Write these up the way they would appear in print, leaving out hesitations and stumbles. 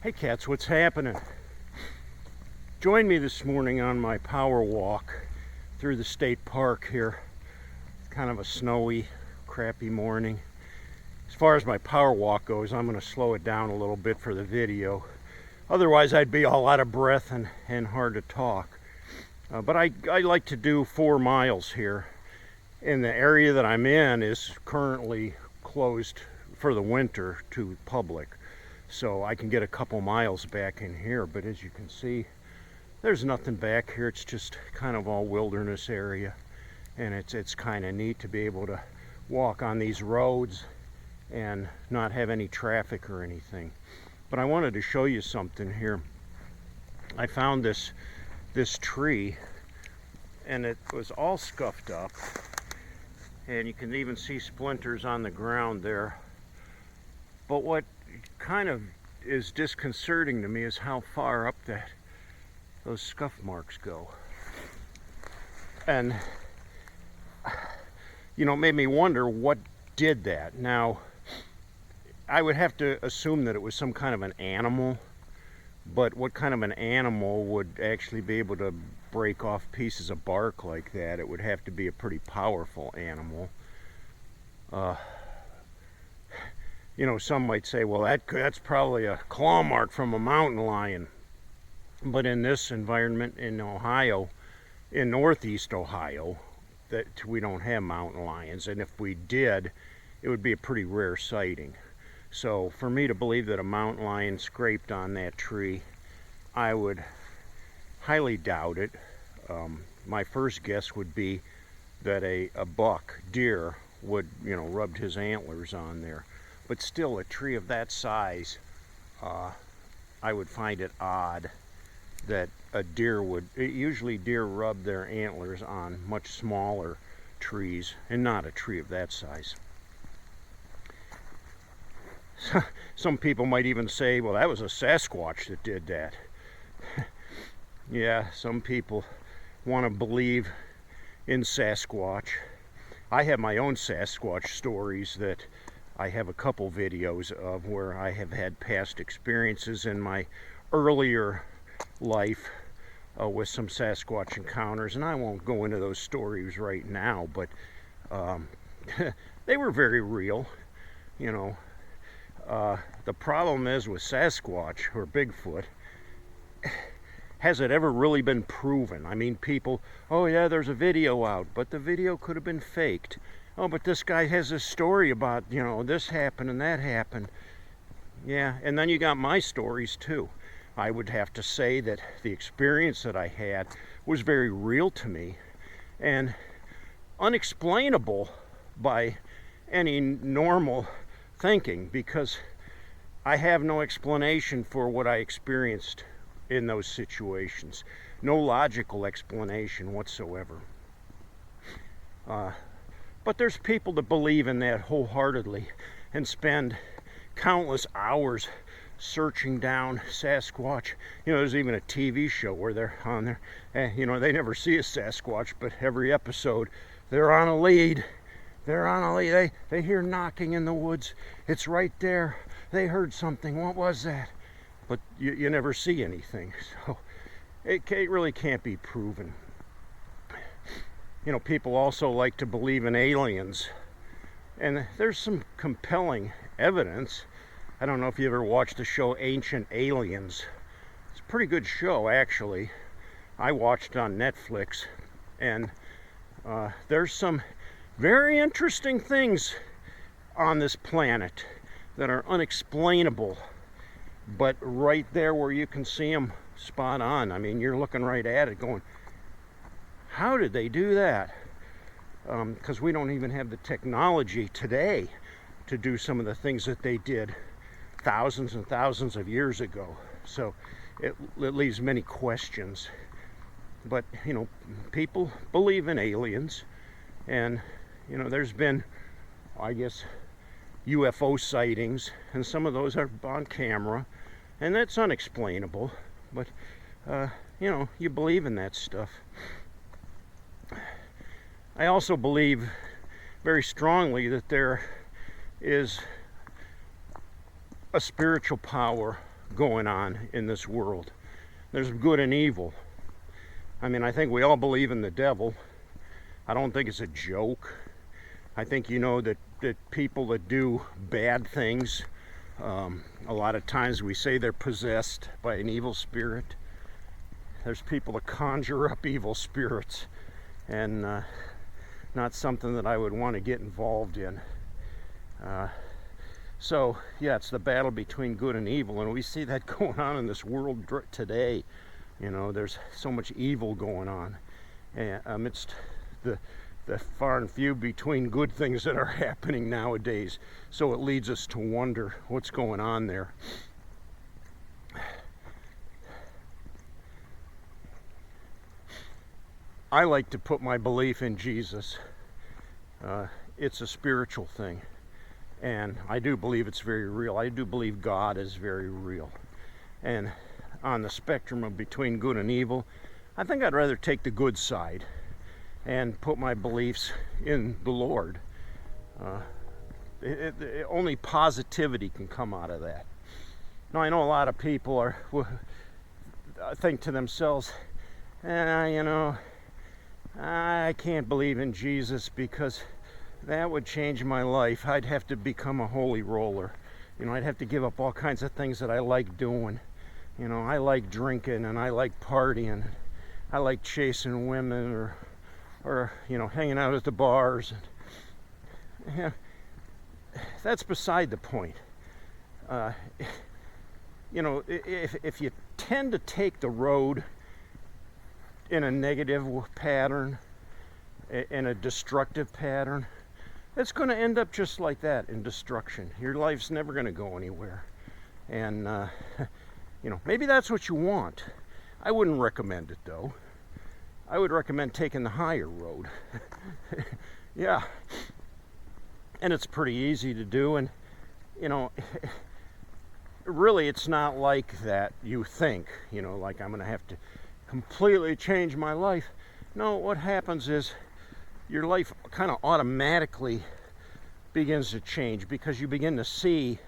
Hey cats, what's happening? Join me this morning on my power walk through the state park here. Kind of a snowy, crappy morning. As far as my power walk goes, I'm going to slow it down a little bit for the video. Otherwise I'd be all out of breath and hard to talk. But I like to do 4 miles here. And the area that I'm in is currently closed for the winter to public. So I can get a couple miles back in here, but as you can see, there's nothing back here. It's just kind of all wilderness area, and it's kind of neat to be able to walk on these roads and not have any traffic or anything. But I wanted to show you something here. I found this tree, and it was all scuffed up, and you can even see splinters on the ground there. But what kind of is disconcerting to me is how far up those scuff marks go. And you know, it made me wonder what did that. Now, I would have to assume that it was some kind of an animal, but what kind of an animal would actually be able to break off pieces of bark like that? It would have to be a pretty powerful animal. You know, some might say, well, that's probably a claw mark from a mountain lion. But in this environment in Ohio, in northeast Ohio, that we don't have mountain lions. And if we did, it would be a pretty rare sighting. So for me to believe that a mountain lion scraped on that tree, I would highly doubt it. My first guess would be that a buck deer would, you know, rubbed his antlers on there. But still, a tree of that size, I would find it odd that a deer would. Usually deer rub their antlers on much smaller trees, and not a tree of that size. Some people might even say, well, that was a sasquatch that did that. Yeah, some people want to believe in Sasquatch. I have my own Sasquatch stories that I have a couple videos of where I have had past experiences in my earlier life with some Sasquatch encounters, and I won't go into those stories right now, but they were very real, you know. The problem is with Sasquatch or Bigfoot, has it ever really been proven? I mean, people, oh yeah, there's a video out, but the video could have been faked. Oh, but this guy has a story about, you know, this happened and that happened. Yeah, and then you got my stories too. I would have to say that the experience that I had was very real to me and unexplainable by any normal thinking, because I have no explanation for what I experienced in those situations. No logical explanation whatsoever. But there's people that believe in that wholeheartedly and spend countless hours searching down Sasquatch. You know, there's even a TV show where they're on there. You know, they never see a Sasquatch, but every episode they're on a lead. They're on a lead. They hear knocking in the woods. It's right there. They heard something. What was that? But you never see anything. So it really can't be proven. You know, people also like to believe in aliens, and there's some compelling evidence. I don't know if you ever watched the show Ancient Aliens. It's a pretty good show, actually. I watched it on Netflix, and there's some very interesting things on this planet that are unexplainable, but right there where you can see them spot on. I mean, you're looking right at it going, how did they do that? Because we don't even have the technology today to do some of the things that they did thousands and thousands of years ago. So it leaves many questions. But, you know, people believe in aliens. And, you know, there's been, I guess, UFO sightings. And some of those are on camera. And that's unexplainable. But, you know, you believe in that stuff. I also believe very strongly that there is a spiritual power going on in this world. There's good and evil. I mean, I think we all believe in the devil. I don't think it's a joke. I think that people that do bad things, a lot of times we say they're possessed by an evil spirit. There's people that conjure up evil spirits, and not something that I would want to get involved in. So yeah, it's the battle between good and evil, and we see that going on in this world today. There's so much evil going on, and amidst the far and few between good things that are happening nowadays. So it leads us to wonder what's going on there. I like to put my belief in Jesus. It's a spiritual thing, and I do believe it's very real. I do believe God is very real. And on the spectrum of between good and evil, I think I'd rather take the good side and put my beliefs in the Lord. Only positivity can come out of that. Now, I know a lot of people think to themselves, I can't believe in Jesus because that would change my life. I'd have to become a holy roller. I'd have to give up all kinds of things that I like doing. I like drinking, and I like partying. I like chasing women, or hanging out at the bars. That's beside the point. If you tend to take the road in a negative pattern, in a destructive pattern, it's going to end up just like that, in destruction. Your life's never going to go anywhere. And maybe that's what you want. I wouldn't recommend it, though. I would recommend taking the higher road. Yeah. And it's pretty easy to do, and really it's not like that you think, like I'm going to have to completely change my life. No, what happens is your life kind of automatically begins to change because you begin to see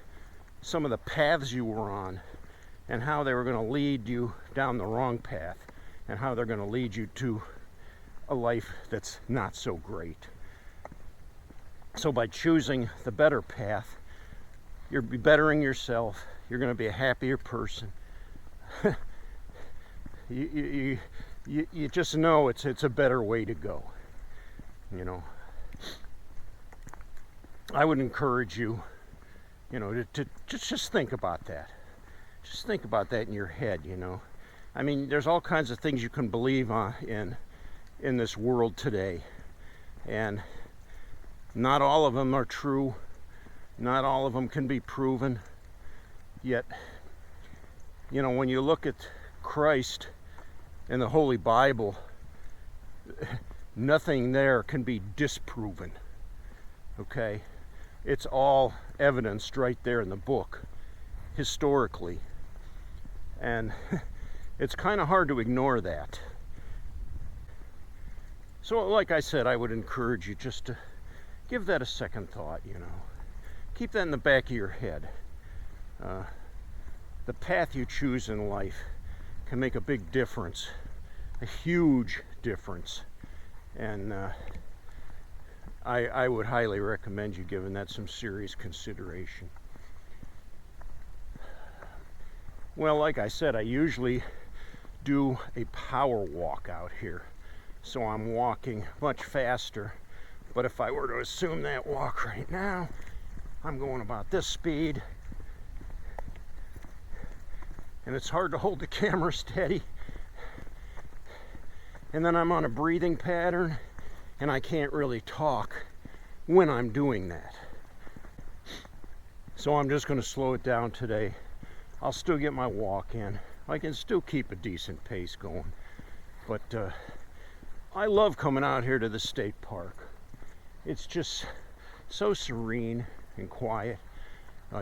some of the paths you were on and how they were going to lead you down the wrong path, and how they're going to lead you to a life that's not so great. So by choosing the better path, you're bettering yourself. You're going to be a happier person. You just know it's a better way to go. I would encourage you, to just think about that. Just think about that in your head. I mean, there's all kinds of things you can believe in this world today, and not all of them are true. Not all of them can be proven. Yet, when you look at Christ and the Holy Bible, nothing there can be disproven. Okay? It's all evidenced right there in the book, historically. And it's kind of hard to ignore that. So, like I said, I would encourage you just to give that a second thought, Keep that in the back of your head. The path you choose in life can make a big difference, a huge difference. And I would highly recommend you giving that some serious consideration. Well, like I said, I usually do a power walk out here. So I'm walking much faster. But if I were to assume that walk right now, I'm going about this speed. And it's hard to hold the camera steady. And then I'm on a breathing pattern, and I can't really talk when I'm doing that. So I'm just going to slow it down today. I'll still get my walk in. I can still keep a decent pace going. But I love coming out here to the state park. It's just so serene and quiet.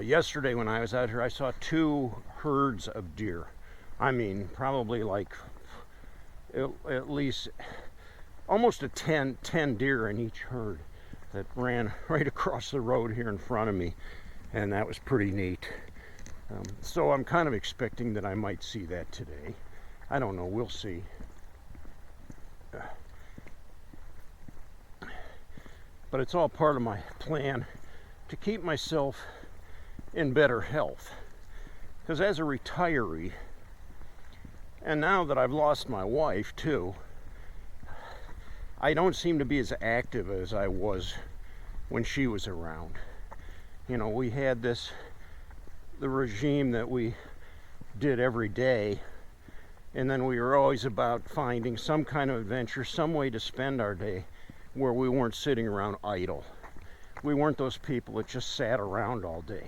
Yesterday when I was out here, I saw 2 herds of deer. I mean, probably like at least almost 10 deer in each herd that ran right across the road here in front of me. And that was pretty neat. So I'm kind of expecting that I might see that today. I don't know, we'll see. But it's all part of my plan to keep myself in better health. Because as a retiree, and now that I've lost my wife too, I don't seem to be as active as I was when she was around. You know, we had the regime that we did every day, and then we were always about finding some kind of adventure, some way to spend our day where we weren't sitting around idle. We weren't those people that just sat around all day.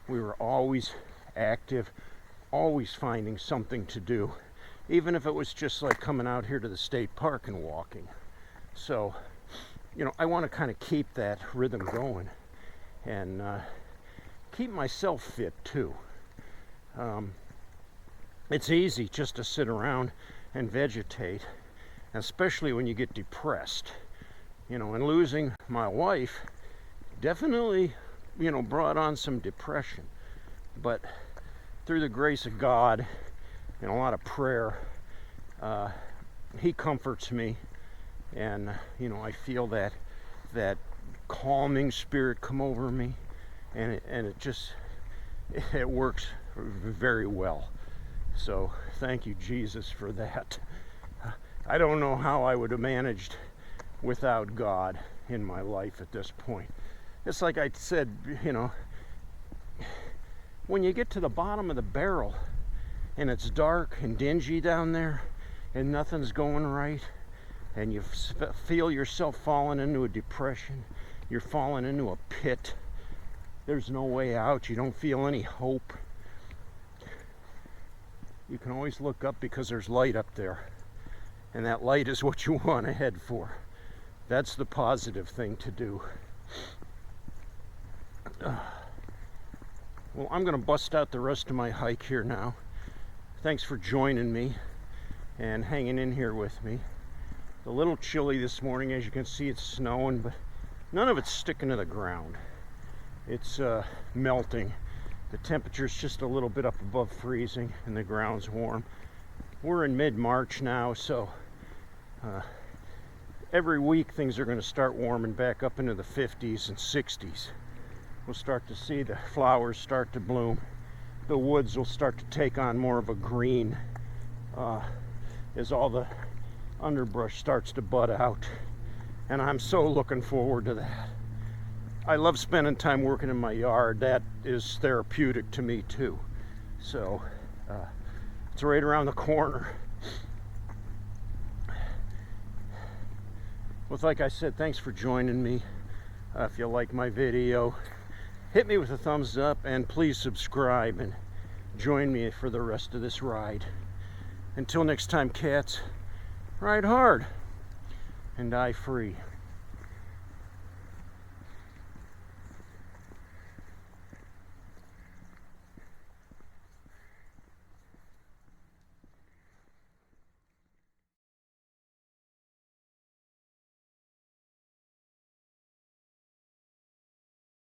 We were always active, always finding something to do, even if it was just like coming out here to the state park and walking. So, you know, I want to kind of keep that rhythm going and keep myself fit too. It's easy just to sit around and vegetate, especially when you get depressed. You know, and losing my wife definitely, you know, brought on some depression. But through the grace of God and a lot of prayer, He comforts me, and you know, I feel that calming spirit come over me, and it works very well. So thank you, Jesus, for that. I don't know how I would have managed without God in my life at this point. It's like I said, you know, when you get to the bottom of the barrel and it's dark and dingy down there and nothing's going right, and you feel yourself falling into a depression, you're falling into a pit, there's no way out, you don't feel any hope, you can always look up because there's light up there, and that light is what you want to head for. That's the positive thing to do. Well, I'm going to bust out the rest of my hike here now. Thanks for joining me and hanging in here with me. It's a little chilly this morning. As you can see, it's snowing, but none of it's sticking to the ground. It's melting. The temperature's just a little bit up above freezing and the ground's warm. We're in mid-March now, so every week things are going to start warming back up into the 50s and 60s. We'll start to see the flowers start to bloom. The woods will start to take on more of a green as all the underbrush starts to bud out. And I'm so looking forward to that. I love spending time working in my yard. That is therapeutic to me too. So it's right around the corner. Well, like I said, thanks for joining me. If you like my video, hit me with a thumbs up, and please subscribe and join me for the rest of this ride. Until next time, cats, ride hard and die free.